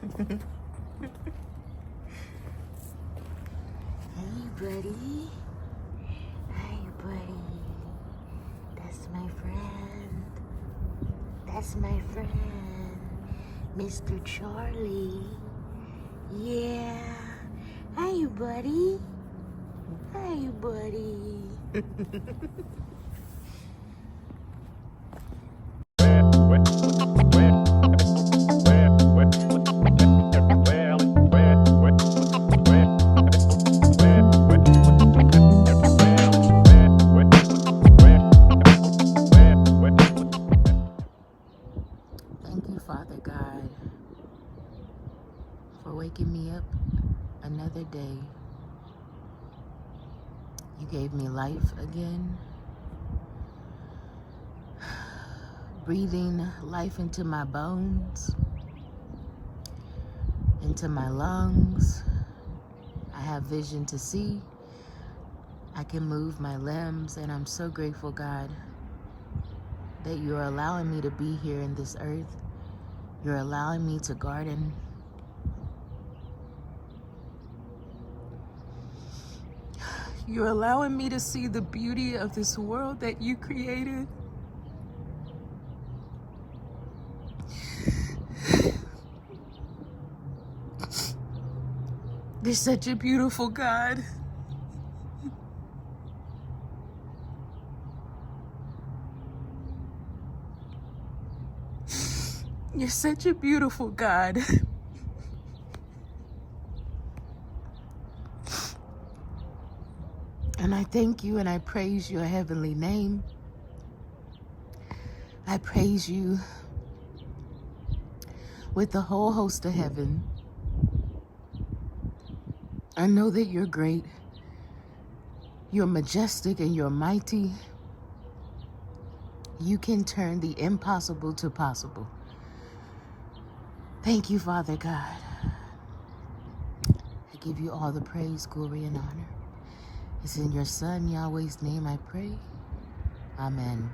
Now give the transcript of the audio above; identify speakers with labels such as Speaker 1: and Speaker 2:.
Speaker 1: Hey, buddy. Hey, buddy. That's my friend. That's my friend, Mr. Charlie. Yeah. Hey, buddy. Hey, buddy. Thank you, Father God, for waking me up another day. You gave me life again, breathing life into my bones, into my lungs. I have vision to see. I can move my limbs, and I'm so grateful, God, that you're allowing me to be here in this earth. You're allowing me to garden. You're allowing me to see the beauty of this world that you created. You're such a beautiful God. You're such a beautiful God. And I thank you and I praise your heavenly name. I praise you with the whole host of heaven. I know that you're great. You're majestic and you're mighty. You can turn the impossible to possible. Thank you, Father God. I give you all the praise, glory, and honor. It's in your Son, Yahweh's name, I pray. Amen.